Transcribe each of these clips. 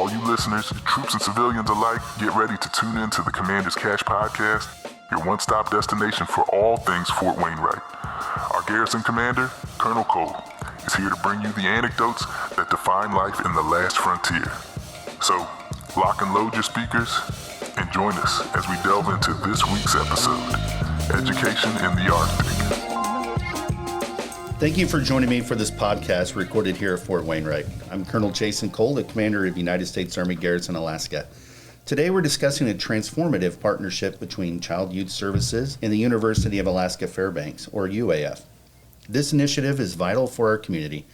All you listeners, troops and civilians alike, get ready to tune in to the Commander's Cash Podcast, your one-stop destination for all things Fort Wainwright. Our Garrison Commander, Colonel Col, is here to bring you the anecdotes that define life in the last frontier. So, lock and load your speakers and join us as we delve into this week's episode, Education in the Arctic. Thank you for joining me for this podcast recorded here at Fort Wainwright. I'm Colonel Garrison Col, the Commander of United States Army Garrison, Alaska. Today we're discussing a transformative partnership between Child Youth Services and the University of Alaska Fairbanks, or UAF. This initiative is vital for our community,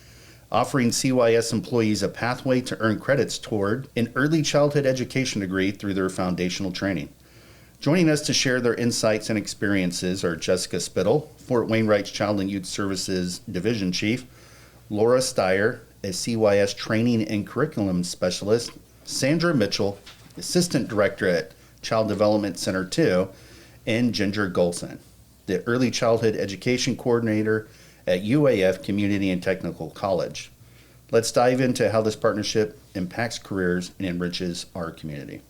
offering CYS employees a pathway to earn credits toward an early childhood education degree through their foundational training. Joining us to share their insights and experiences are Jessica Spittle, Fort Wainwright's Child and Youth Services Division Chief, Laura Steyer, a CYS Training and Curriculum Specialist, Sandra Mitchell, Assistant Director at Child Development Center 2, and Ginger Golson, the Early Childhood Education Coordinator at UAF Community and Technical College. Let's dive into how this partnership impacts careers and enriches our community.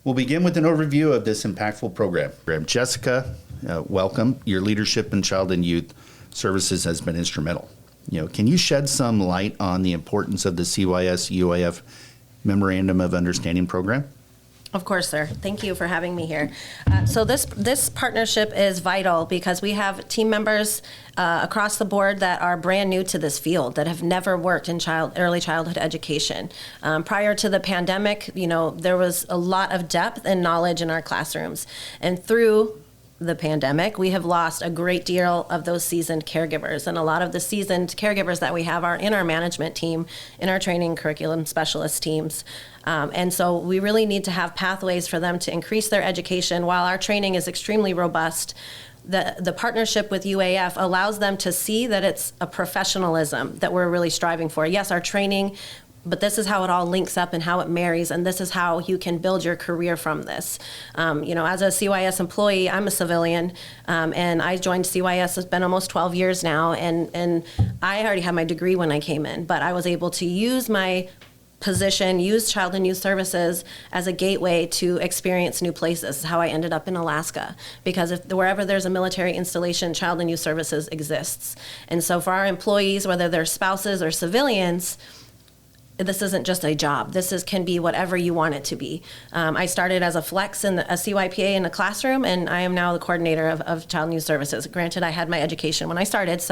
We'll begin with an overview of this impactful program. Jessica, welcome. Your leadership in Child and Youth Services has been instrumental. Can you shed some light on the importance of the CYS UAF Memorandum of Understanding program? Of course, sir. Thank you for having me here. So this partnership is vital because we have team members across the board that are brand new to this field, that have never worked in early childhood education. Prior to the pandemic, there was a lot of depth and knowledge in our classrooms. And through the pandemic, we have lost a great deal of those seasoned caregivers. And a lot of the seasoned caregivers that we have are in our management team, in our training curriculum specialist teams. And so we really need to have pathways for them to increase their education. While our training is extremely robust, the partnership with UAF allows them to see that it's a professionalism that we're really striving for. Yes, our training, but this is how it all links up and how it marries, and this is how you can build your career from this. As a CYS employee, I'm a civilian, and I joined CYS. It's been almost 12 years now, and I already had my degree when I came in, but I was able to use my position, use Child and Youth Services as a gateway to experience new places. This is how I ended up in Alaska, because wherever there's a military installation, Child and Youth Services exists. And so for our employees, whether they're spouses or civilians, this isn't just a job. This can be whatever you want it to be. I started as a flex in a CYPA in the classroom, and I am now the coordinator of Child and Youth Services. Granted, I had my education when I started,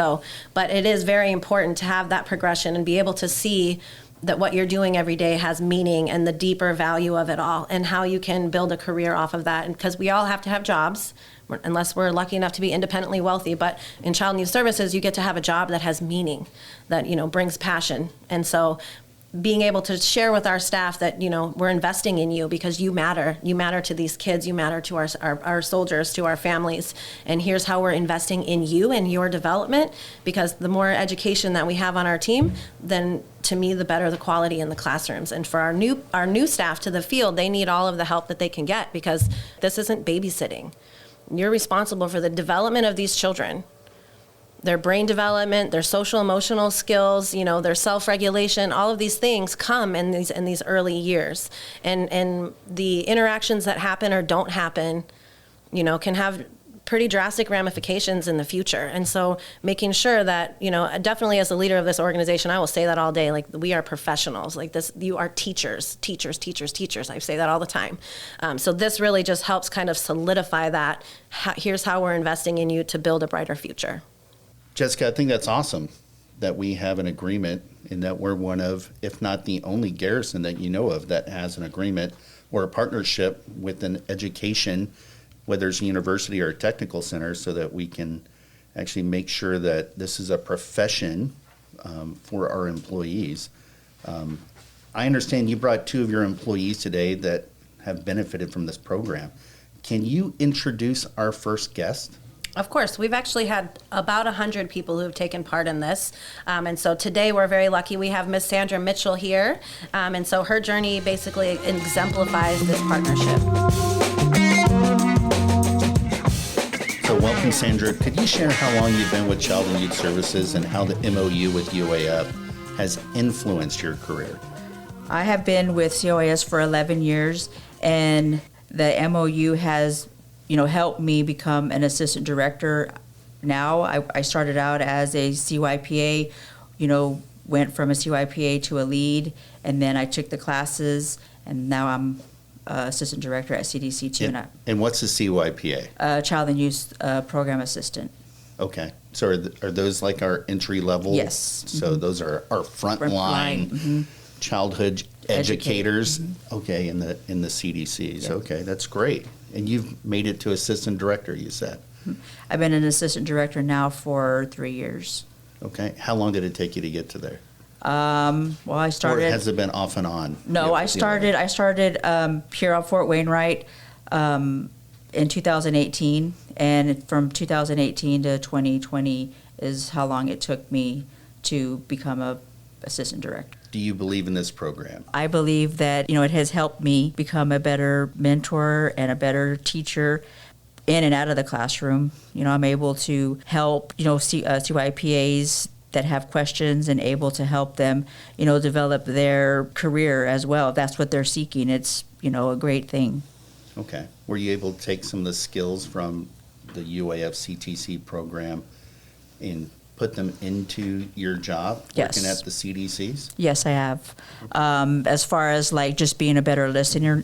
but it is very important to have that progression and be able to see that what you're doing every day has meaning and the deeper value of it all, and how you can build a career off of that. And because we all have to have jobs, unless we're lucky enough to be independently wealthy, but in Child and Youth Services, you get to have a job that has meaning, that brings passion. And so being able to share with our staff that, we're investing in you because you matter to these kids, you matter to our soldiers, to our families, and here's how we're investing in you and your development, because the more education that we have on our team, then to me, the better the quality in the classrooms. And for our new staff to the field, they need all of the help that they can get, because this isn't babysitting. You're responsible for the development of these children, their brain development, their social emotional skills, their self-regulation. All of these things come in these early years, and the interactions that happen or don't happen, can have pretty drastic ramifications in the future. And so making sure that, definitely as the leader of this organization, I will say that all day, like, we are professionals, like this, you are teachers. I say that all the time. So this really just helps kind of solidify that. Here's how we're investing in you to build a brighter future. Jessica, I think that's awesome that we have an agreement, and that we're one of, if not the only garrison that you know of that has an agreement or a partnership with an education, whether it's a university or a technical center, so that we can actually make sure that this is a profession for our employees. I understand you brought 2 of your employees today that have benefited from this program. Can you introduce our first guest? Of course. We've actually had about 100 people who have taken part in this. And so today we're very lucky. We have Miss Sandra Mitchell here. And so her journey basically exemplifies this partnership. So welcome, Sandra. Could you share how long you've been with Child and Youth Services and how the MOU with UAF has influenced your career? I have been with CYS for 11 years, and the MOU has, helped me become an assistant director. Now, I started out as a CYPA, went from a CYPA to a lead, and then I took the classes, and now I'm assistant director at CDC too. And what's a CYPA? Child and Youth Program Assistant. Okay. So are those like our entry level? Yes. So those are our frontline childhood educators. Okay, in the CDCs. Yep. Okay, that's great. And you've made it to assistant director, you said. I've been an assistant director now for 3 years. Okay. How long did it take you to get to there? Well, I started. Or has it been off and on? No, I started here on Fort Wainwright in 2018, and from 2018 to 2020 is how long it took me to become a assistant director. Do you believe in this program? I believe that it has helped me become a better mentor and a better teacher in and out of the classroom. I'm able to help CYPAs that have questions and able to help them, develop their career as well. If that's what they're seeking, it's, a great thing. Okay. Were you able to take some of the skills from the UAF CTC program and put them into your job working at the CDCs? Yes, I have. As far as like just being a better listener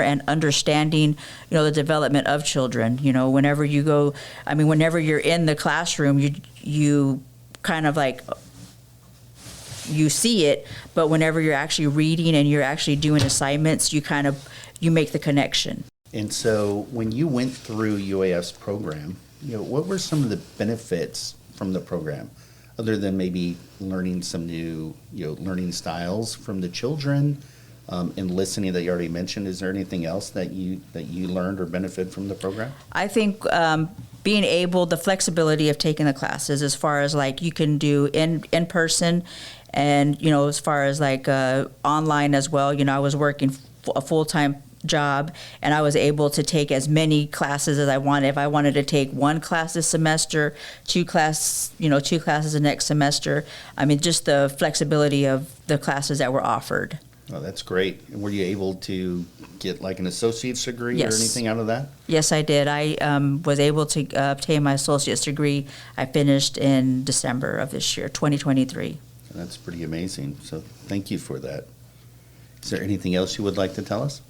and understanding, the development of children. Whenever you go, whenever you're in the classroom, you kind of like, you see it, but whenever you're actually reading and you're actually doing assignments, you make the connection. And so when you went through UAF's program, what were some of the benefits from the program, other than maybe learning some new, learning styles from the children, and listening that you already mentioned? Is there anything else that you learned or benefit from the program? I think being able, the flexibility of taking the classes, as far as like you can do in person, and as far as like online as well. I was working a full-time job, and I was able to take as many classes as I wanted. If I wanted to take one class this semester, two classes the next semester. Just the flexibility of the classes that were offered. Oh, that's great. And were you able to get like an associate's degree or anything out of that? Yes, I did. I was able to obtain my associate's degree. I finished in December of this year, 2023. That's pretty amazing. So thank you for that. Is there anything else you would like to tell us?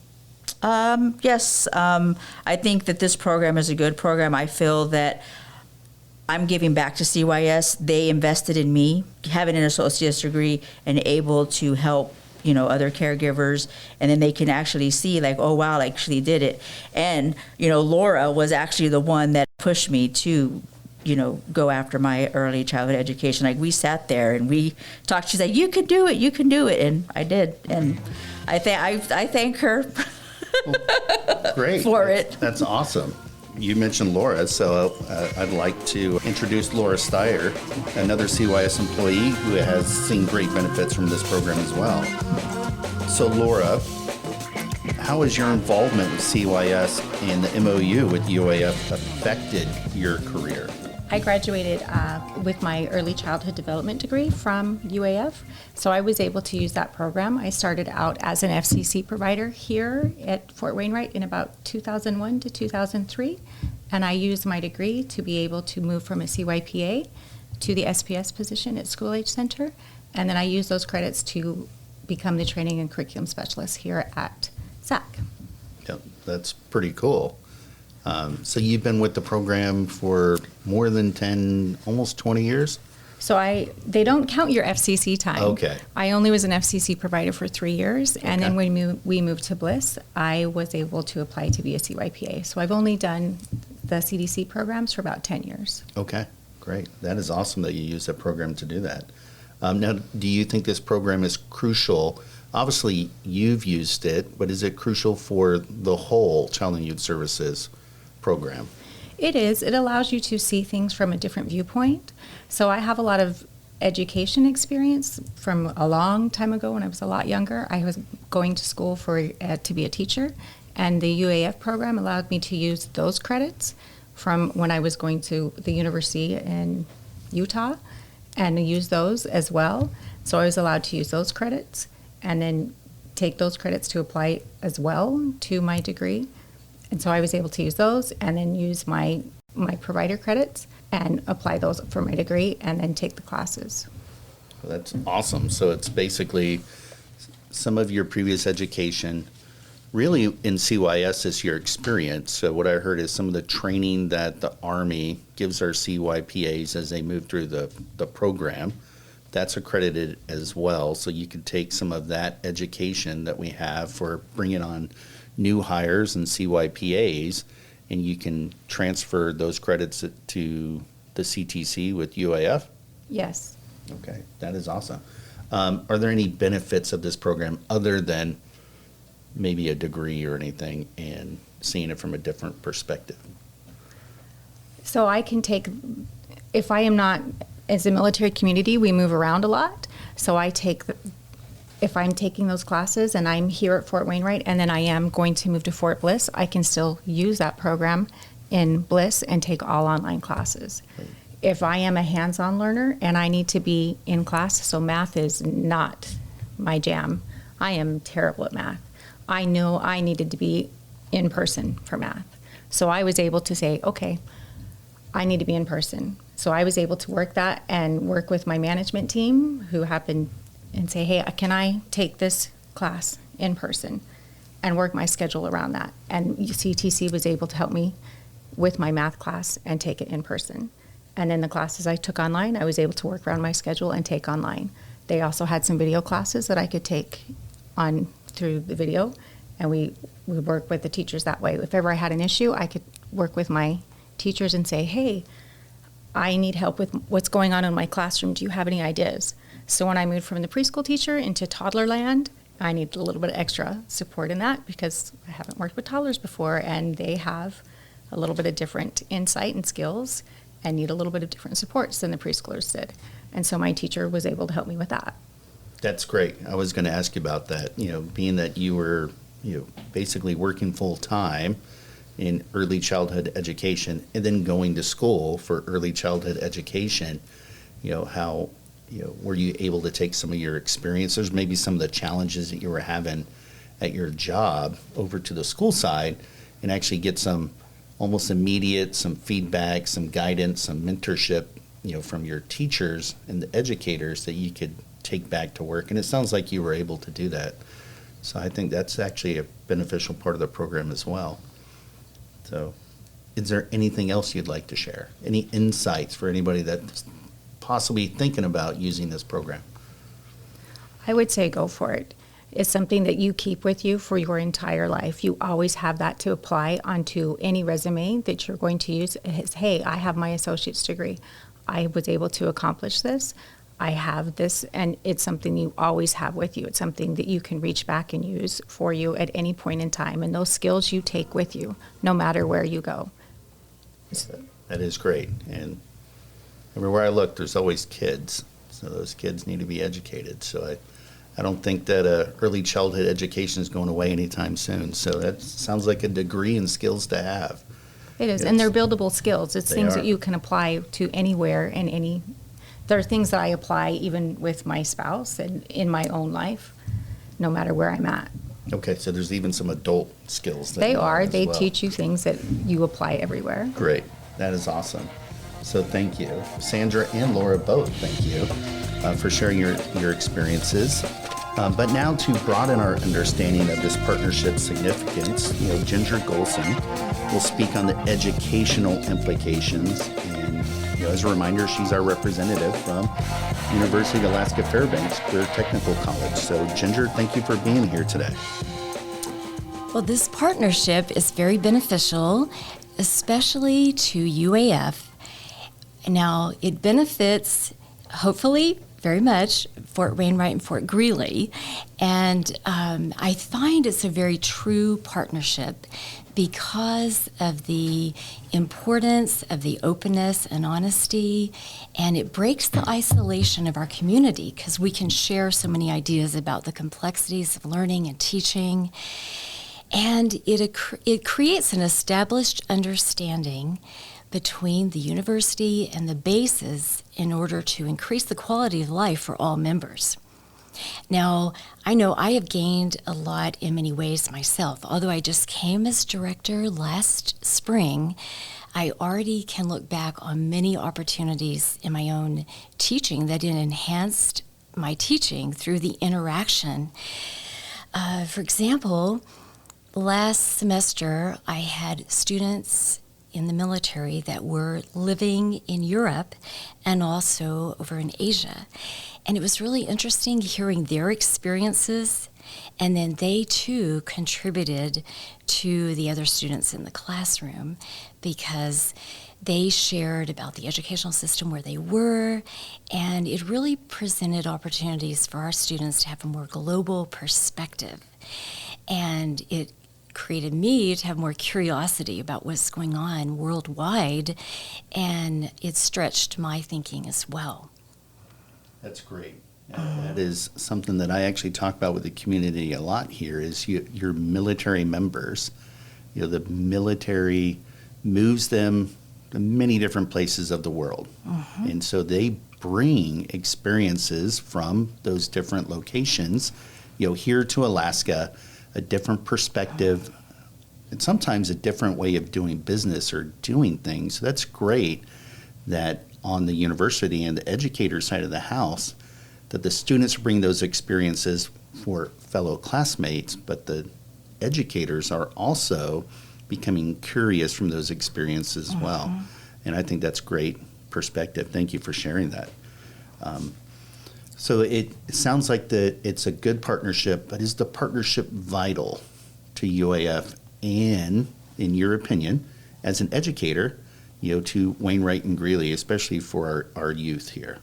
Yes. I think that this program is a good program. I feel that I'm giving back to CYS. They invested in me, having an associate's degree and able to help, other caregivers, and then they can actually see like, oh wow, I actually did it. And, Laura was actually the one that pushed me to, go after my early childhood education. Like we sat there and we talked. She's like, you can do it. And I did. And I thank her Great. for it. That's awesome. You mentioned Laura, so I'd like to introduce Laura Steyer, another CYS employee who has seen great benefits from this program as well. So Laura, how has your involvement with CYS and the MOU with UAF affected your career? I graduated with my early childhood development degree from UAF, so I was able to use that program. I started out as an FCC provider here at Fort Wainwright in about 2001 to 2003, and I used my degree to be able to move from a CYPA to the SPS position at School Age Center, and then I used those credits to become the training and curriculum specialist here at SAC. Yep, that's pretty cool. So you've been with the program for more than 10, almost 20 years? So they don't count your FCC time. Okay. I only was an FCC provider for 3 years, and then when we moved to Bliss, I was able to apply to be a CYPA. So I've only done the CDC programs for about 10 years. Okay, great. That is awesome that you use that program to do that. Now, do you think this program is crucial? Obviously, you've used it, but is it crucial for the whole Child and Youth Services program? It is. It allows you to see things from a different viewpoint. So I have a lot of education experience from a long time ago when I was a lot younger. I was going to school to be a teacher, and the UAF program allowed me to use those credits from when I was going to the university in Utah and use those as well. So I was allowed to use those credits and then take those credits to apply as well to my degree. And so I was able to use those and then use my provider credits and apply those for my degree and then take the classes. Well, that's awesome. So it's basically some of your previous education, really in CYS is your experience. So what I heard is some of the training that the Army gives our CYPAs as they move through the program, that's accredited as well. So you can take some of that education that we have for bringing on new hires and CYPAs, and you can transfer those credits to the CTC with UAF? Yes. Okay, that is awesome. Are there any benefits of this program other than maybe a degree or anything and seeing it from a different perspective? So I can take, if I am not, as a military community, we move around a lot. So I take, if I'm taking those classes and I'm here at Fort Wainwright and then I am going to move to Fort Bliss, I can still use that program in Bliss and take all online classes. If I am a hands-on learner and I need to be in class, so math is not my jam. I am terrible at math. I know I needed to be in person for math. So I was able to say, okay, I need to be in person. So I was able to work that and work with my management team who happened and say, hey, can I take this class in person and work my schedule around that? And CTC was able to help me with my math class and take it in person. And then the classes I took online, I was able to work around my schedule and take online. They also had some video classes that I could take on through the video, and we work with the teachers that way. If ever I had an issue, I could work with my teachers and say, hey, I need help with what's going on in my classroom. Do you have any ideas? So when I moved from the preschool teacher into toddler land, I need a little bit of extra support in that because I haven't worked with toddlers before, and they have a little bit of different insight and skills and need a little bit of different supports than the preschoolers did. And so my teacher was able to help me with that. That's great. I was going to ask you about that. Being that you were, basically working full time in early childhood education and then going to school for early childhood education, how, were you able to take some of your experiences, maybe some of the challenges that you were having at your job over to the school side and actually get some almost immediate, some feedback, some guidance, some mentorship, from your teachers and the educators that you could take back to work. And it sounds like you were able to do that. So I think that's actually a beneficial part of the program as well. So is there anything else you'd like to share? Any insights for anybody that's possibly thinking about using this program? I would say go for it. It's something that you keep with you for your entire life. You always have that to apply onto any resume that you're going to use. It's, hey, I have my associate's degree. I was able to accomplish this. I have this, and it's something you always have with you. It's something that you can reach back and use for you at any point in time, and those skills you take with you no matter where you go. That is great. And everywhere I look, there's always kids. So those kids need to be educated. So I don't think that early childhood education is going away anytime soon. So that sounds like a degree and skills to have. It is, Yes. and they're buildable skills. It's They things are. that you can apply to anywhere and any. There are things that I apply even with my spouse and in my own life, no matter where I'm at. Okay, so there's even some adult skills. that They you are. have as They well. teach you things that you apply everywhere. Great. That is awesome. So thank you. Sandra and Laura both, thank you for sharing your experiences. But now to broaden our understanding of this partnership's significance, Ginger Golson will speak on the educational implications. And as a reminder, she's our representative from University of Alaska Fairbanks Career Technical College. So Ginger, thank you for being here today. Well, this partnership is very beneficial, especially to UAF. Now, it benefits, hopefully, very much Fort Wainwright and Fort Greeley. And I find it's a very true partnership because of the importance of the openness and honesty, and it breaks the isolation of our community because we can share so many ideas about the complexities of learning and teaching. And it creates an established understanding between the university and the bases in order to increase the quality of life for all members. Now, I know I have gained a lot in many ways myself. Although I just came as director last spring, I already can look back on many opportunities in my own teaching that enhanced my teaching through the interaction. For example, last semester I had students in the military that were living in Europe and also over in Asia. And it was really interesting hearing their experiences, and then they too contributed to the other students in the classroom because they shared about the educational system where they were, and it really presented opportunities for our students to have a more global perspective. And it created me to have more curiosity about what's going on worldwide, and it stretched my thinking as well. That's great. That is something that I actually talk about with the community a lot here is your military members. You know, the military moves them to many different places of the world. And so they bring experiences from those different locations, here to Alaska, a different perspective, and sometimes a different way of doing business or doing things. So that's great that on the university and the educator side of the house, that the students bring those experiences for fellow classmates, but the educators are also becoming curious from those experiences as well. And I think that's great perspective. Thank you for sharing that. So it sounds like it's a good partnership, but is the partnership vital to UAF and, in your opinion, as an educator, to Wainwright and Greeley, especially for our youth here?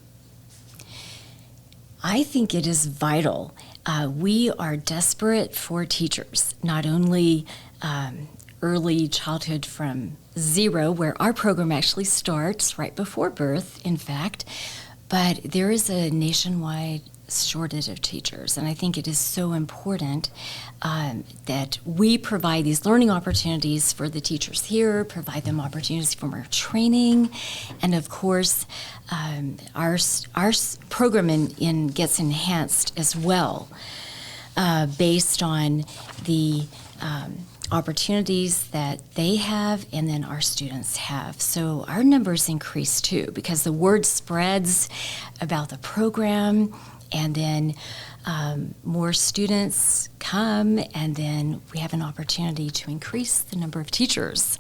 I think it is vital. We are desperate for teachers, not only early childhood from 0, where our program actually starts right before birth, in fact, but there is a nationwide shortage of teachers, and I think it is so important that we provide these learning opportunities for the teachers here, provide them opportunities for more training, and of course, our program gets enhanced as well based on the opportunities that they have and then our students have. So our numbers increase too because the word spreads about the program, and then more students come, and then we have an opportunity to increase the number of teachers.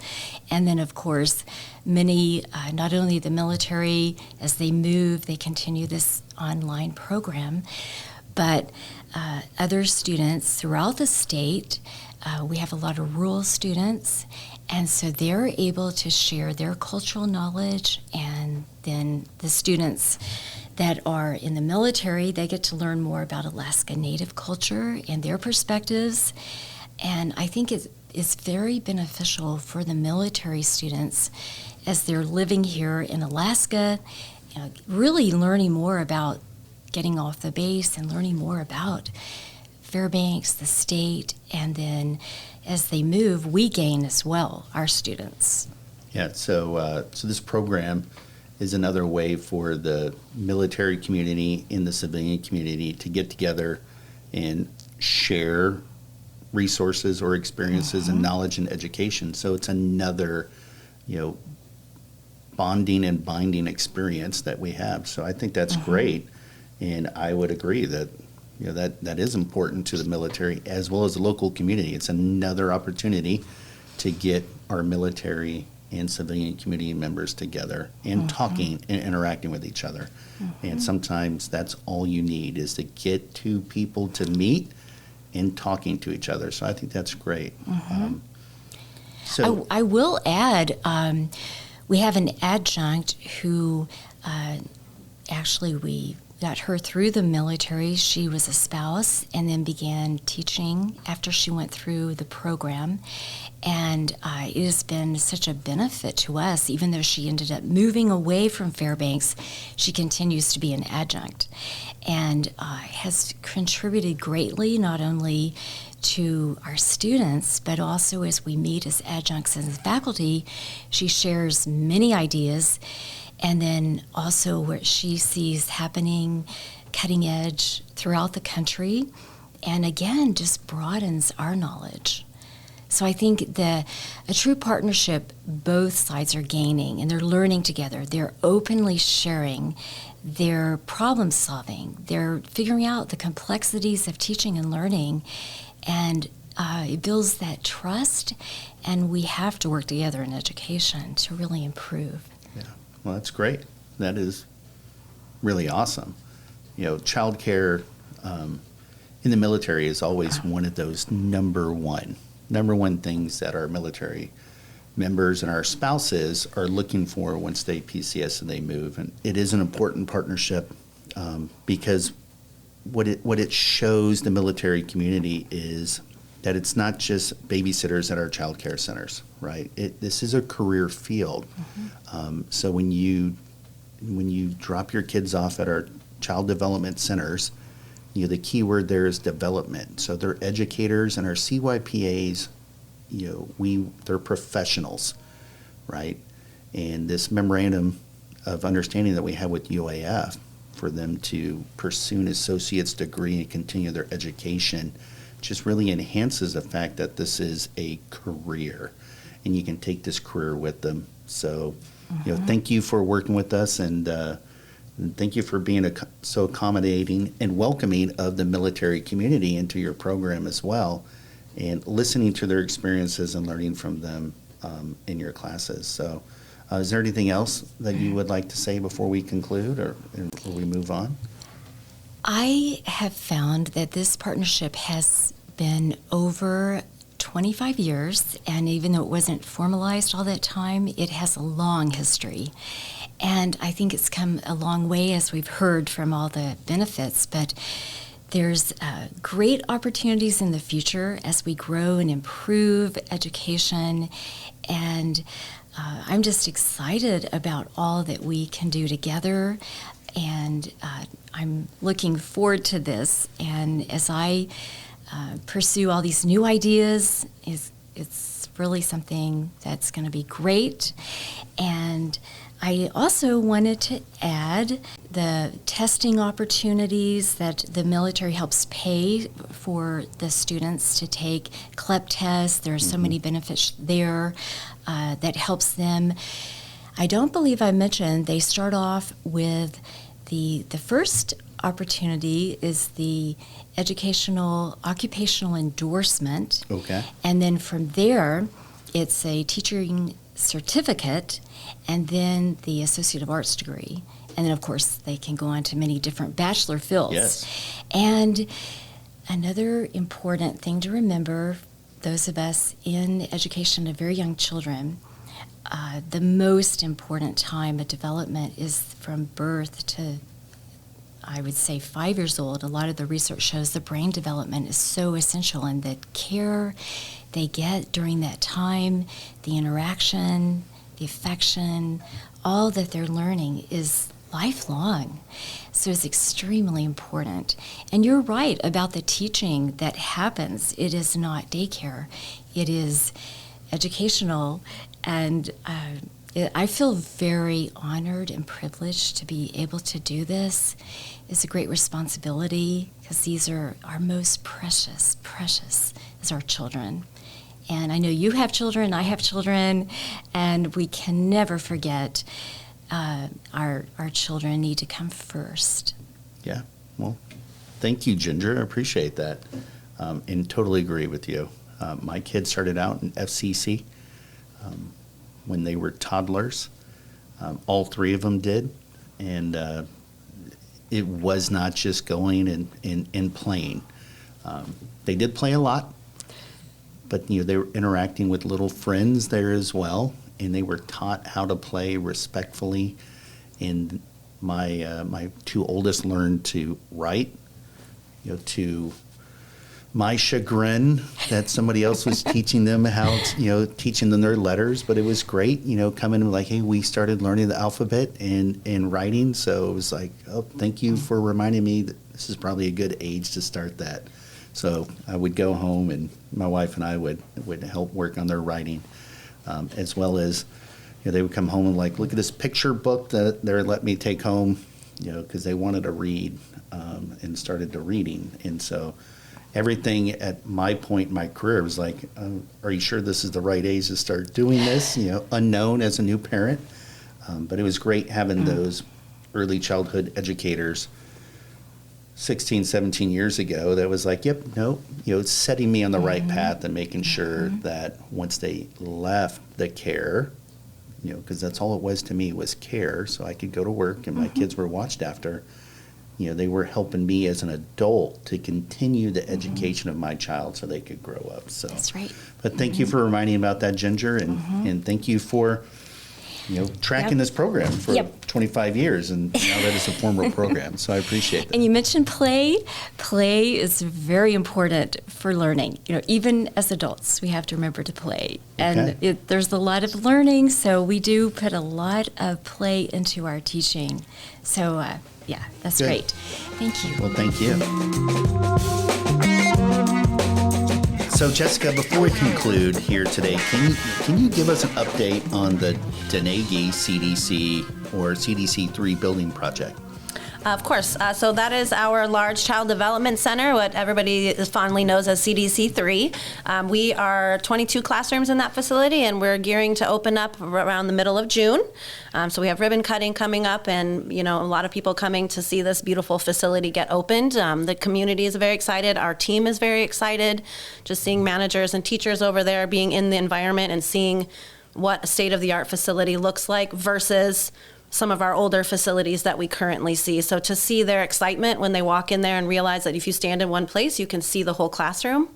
And then, of course, many, not only the military, as they move, they continue this online program, but other students throughout the state. We have a lot of rural students, and so they're able to share their cultural knowledge, and then the students that are in the military, they get to learn more about Alaska Native culture and their perspectives. And I think it's very beneficial for the military students as they're living here in Alaska, really learning more about getting off the base and learning more about Fairbanks, the state, and then as they move, we gain as well, our students. Yeah, so this program is another way for the military community and the civilian community to get together and share resources or experiences and knowledge and education. So it's another, bonding and binding experience that we have. So I think that's great, and I would agree that that is important to the military as well as the local community. It's another opportunity to get our military and civilian community members together and talking and interacting with each other. And sometimes that's all you need is to get two people to meet and talking to each other. So I think that's great. So I will add, we have an adjunct who actually we got her through the military. She was a spouse and then began teaching after she went through the program. And it has been such a benefit to us. Even though she ended up moving away from Fairbanks, she continues to be an adjunct and has contributed greatly, not only to our students, but also as we meet as adjuncts and faculty, she shares many ideas. And then also what she sees happening cutting edge throughout the country, and again, just broadens our knowledge. So I think a true partnership, both sides are gaining, and they're learning together. They're openly sharing their problem solving. They're figuring out the complexities of teaching and learning, and it builds that trust, and we have to work together in education to really improve. Yeah, well, that's great. That is really awesome. You know, childcare in the military is always one of those number one things that our military members and our spouses are looking for once they PCS and they move. And it is an important partnership because what it shows the military community is that it's not just babysitters at our child care centers, right? This is a career field. So when you drop your kids off at our child development centers, you know, the key word there is development. So they're educators, and our CYPAs, you know, they're professionals, right? And this memorandum of understanding that we have with UAF for them to pursue an associate's degree and continue their education just really enhances the fact that this is a career, and you can take this career with them. So, you know, thank you for working with us, and thank you for being so accommodating and welcoming of the military community into your program as well, and listening to their experiences and learning from them in your classes. So is there anything else that you would like to say before we conclude or we move on? I have found that this partnership has been over 25 years, and even though it wasn't formalized all that time, it has a long history. And I think it's come a long way, as we've heard from all the benefits, but there's great opportunities in the future as we grow and improve education, and I'm just excited about all that we can do together, and I'm looking forward to this. And as I pursue all these new ideas, it's really something that's going to be great. And I also wanted to add the testing opportunities that the military helps pay for the students to take CLEP tests. There are so many benefits there that helps them. I don't believe I mentioned they start off with the first opportunity is the educational occupational endorsement. Okay. And then from there, it's a teaching certificate, and then the Associate of Arts degree. And then, of course, they can go on to many different bachelor fields. Yes. And another important thing to remember, those of us in education of very young children, the most important time of development is from birth to, I would say, 5 years old. A lot of the research shows the brain development is so essential, and the care they get during that time, the interaction, the affection, all that they're learning is lifelong. So it's extremely important. And you're right about the teaching that happens. It is not daycare. It is educational, and I feel very honored and privileged to be able to do this. It's a great responsibility because these are our most precious is our children. And I know you have children, I have children, and we can never forget our children need to come first. Yeah, well, thank you, Ginger. I appreciate that, and totally agree with you. My kids started out in FCC when they were toddlers. All three of them did, and it was not just going and playing. They did play a lot, but you know they were interacting with little friends there as well, and they were taught how to play respectfully. And my two oldest learned to write, you know, to my chagrin that somebody else was teaching them how to, you know, teaching them their letters. But it was great, you know, coming and like, hey, we started learning the alphabet and writing. So it was like, oh, thank you for reminding me that this is probably a good age to start that. So I would go home, and my wife and I would help work on their writing, as well as, you know, they would come home and like, look at this picture book that they let me take home, you know, because they wanted to read. and started to reading. And so everything at my point in my career was like, are you sure this is the right age to start doing this? Unknown as a new parent. But it was great having those early childhood educators 16, 17 years ago that was like, yep, no, setting me on the right path and making sure that once they left the care, because that's all it was to me was care, so I could go to work and my kids were watched after. They were helping me as an adult to continue the education of my child so they could grow up. So That's right. But thank you for reminding me about that, Ginger, and thank you for tracking this program for 25 years, and now that it's a formal program. So I appreciate that. And you mentioned play. Play is very important for learning. Even as adults, we have to remember to play. And there's a lot of learning, so we do put a lot of play into our teaching. So, that's Good. great. Thank you. Well, thank you. So, Jessica, before we conclude here today, can you give us an update on the Denegi CDC or CDC3 building project? Of course. So that is our large child development center, what everybody fondly knows as CDC3. We are 22 classrooms in that facility, and we're gearing to open up around the middle of June. So we have ribbon cutting coming up, and a lot of people coming to see this beautiful facility get opened. The community is very excited. Our team is very excited. Just seeing managers and teachers over there being in the environment and seeing what a state-of-the-art facility looks like versus some of our older facilities that we currently see. So to see their excitement when they walk in there and realize that if you stand in one place, you can see the whole classroom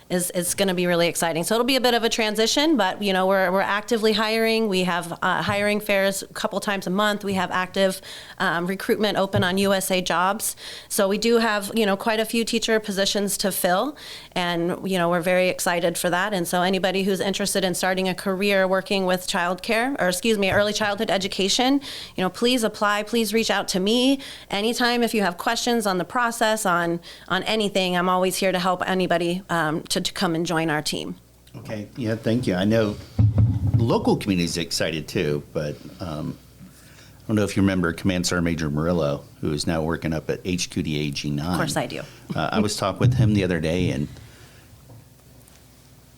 is going to be really exciting. So it'll be a bit of a transition, but we're actively hiring. We have hiring fairs a couple times a month. We have active recruitment open on USA Jobs. So we do have quite a few teacher positions to fill, and we're very excited for that. And so anybody who's interested in starting a career working with early childhood education, please apply. Please reach out to me anytime if you have questions on the process, on anything. I'm always here to help anybody to come and join our team. Okay. Yeah, thank you. I know local community is excited too, but I don't know if you remember Command Sergeant Major Murillo, who is now working up at HQDA G9. Of course I do. I was talking with him the other day, and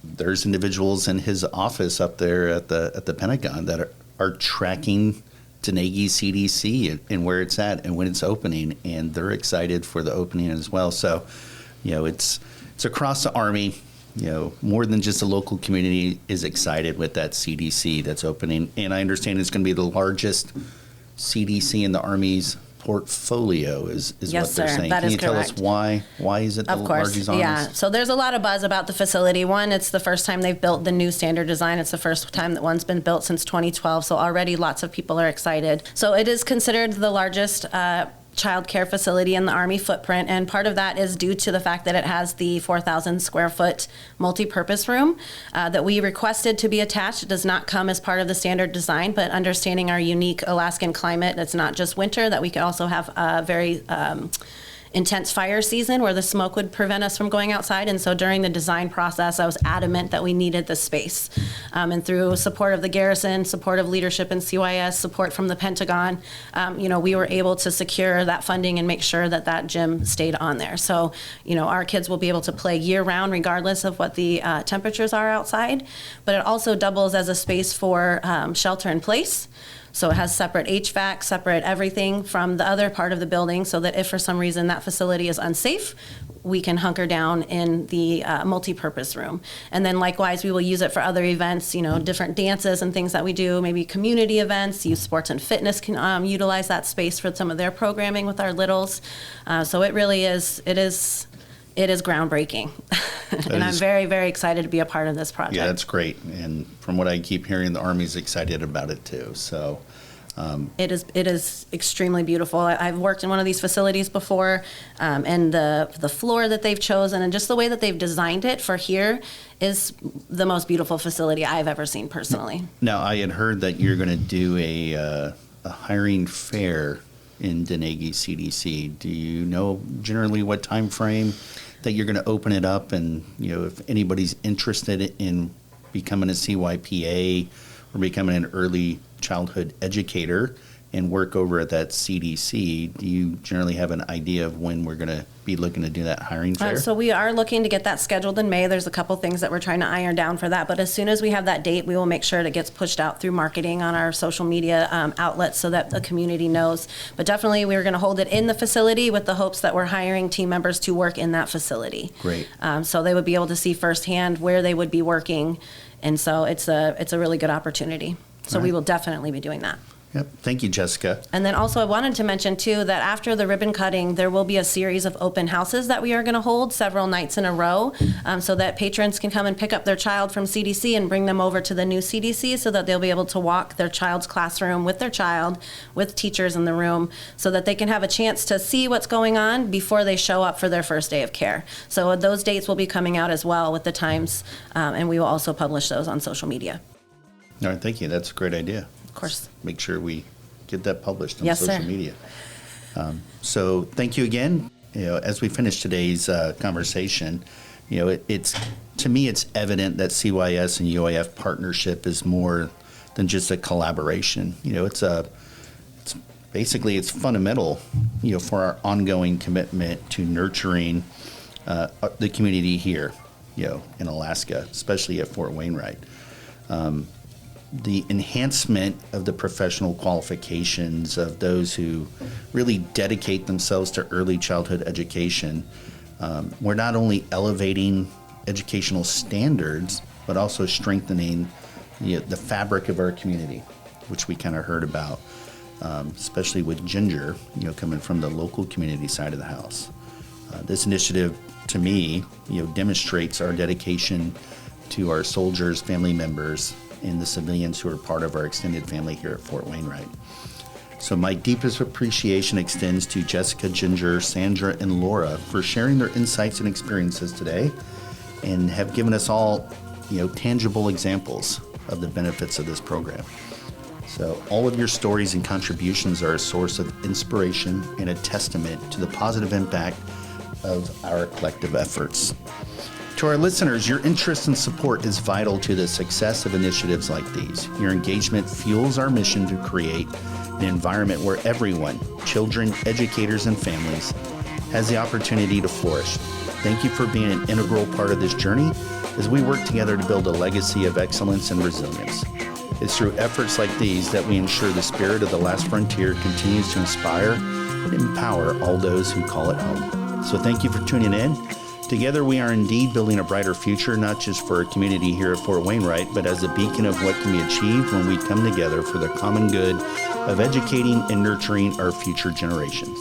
there's individuals in his office up there at the Pentagon that are tracking Denegi CDC and where it's at and when it's opening, and they're excited for the opening as well. So, it's across the Army. More than just the local community is excited with that CDC that's opening, and I understand it's going to be the largest CDC in the Army's portfolio. Is Yes, what they're sir. saying. That Can is you tell us correct. why is it the Of course, largest on yeah. this? So there's a lot of buzz about the facility. One, it's the first time they've built the new standard design. It's the first time that one's been built since 2012. So already lots of people are excited. So it is considered the largest child care facility in the Army footprint, and part of that is due to the fact that it has the 4,000 square foot multi-purpose room that we requested to be attached. It does not come as part of the standard design, but understanding our unique Alaskan climate, it's not just winter, that we could also have a very intense fire season where the smoke would prevent us from going outside. And so during the design process, I was adamant that we needed the space. And through support of the Garrison, support of leadership in CYS, support from the Pentagon, we were able to secure that funding and make sure that gym stayed on there. So, our kids will be able to play year round regardless of what the temperatures are outside. But it also doubles as a space for shelter in place. So it has separate HVAC, separate everything from the other part of the building, so that if for some reason that facility is unsafe, we can hunker down in the multi-purpose room. And then likewise, we will use it for other events, different dances and things that we do, maybe community events. Youth Sports and Fitness can utilize that space for some of their programming with our littles. So it really is, it is groundbreaking. And I'm very, very excited to be a part of this project. Yeah, that's great. And from what I keep hearing, the Army's excited about it too. So It is extremely beautiful. I've worked in one of these facilities before, and the floor that they've chosen and just the way that they've designed it for here is the most beautiful facility I've ever seen personally. now I had heard that you're going to do a hiring fair in Denegi CDC. Do you know generally what time frame that you're going to open it up? And if anybody's interested in becoming a CYPA or becoming an early childhood educator, and work over at that CDC, do you generally have an idea of when we're going to be looking to do that hiring fair? So we are looking to get that scheduled in May. There's a couple things that we're trying to iron down for that. But as soon as we have that date, we will make sure it gets pushed out through marketing on our social media outlets so that the community knows. But definitely we're going to hold it in the facility with the hopes that we're hiring team members to work in that facility. Great. So they would be able to see firsthand where they would be working. And so it's a really good opportunity. So we will definitely be doing that. Yep. Thank you, Jessica. And then also I wanted to mention too that after the ribbon cutting, there will be a series of open houses that we are going to hold several nights in a row so that patrons can come and pick up their child from CDC and bring them over to the new CDC so that they'll be able to walk their child's classroom with their child, with teachers in the room, so that they can have a chance to see what's going on before they show up for their first day of care. So those dates will be coming out as well with the times, and we will also publish those on social media. All right, thank you. That's a great idea. Of course. Make sure we get that published on Yes, social sir. media. So thank you again. As we finish today's conversation, it's to me it's evident that CYS and UAF partnership is more than just a collaboration. It's fundamental, for our ongoing commitment to nurturing the community here, in Alaska, especially at Fort Wainwright. The enhancement of the professional qualifications of those who really dedicate themselves to early childhood education. We're not only elevating educational standards, but also strengthening the fabric of our community, which we kind of heard about, especially with Ginger, coming from the local community side of the house. This initiative, to me, demonstrates our dedication to our soldiers, family members, and the civilians who are part of our extended family here at Fort Wainwright. So my deepest appreciation extends to Jessica, Ginger, Sandra, and Laura for sharing their insights and experiences today and have given us all, tangible examples of the benefits of this program. So all of your stories and contributions are a source of inspiration and a testament to the positive impact of our collective efforts. To our listeners, your interest and support is vital to the success of initiatives like these. Your engagement fuels our mission to create an environment where everyone, children, educators, and families, has the opportunity to flourish. Thank you for being an integral part of this journey as we work together to build a legacy of excellence and resilience. It's through efforts like these that we ensure the spirit of the last frontier continues to inspire and empower all those who call it home. So thank you for tuning in. Together we are indeed building a brighter future, not just for our community here at Fort Wainwright, but as a beacon of what can be achieved when we come together for the common good of educating and nurturing our future generations.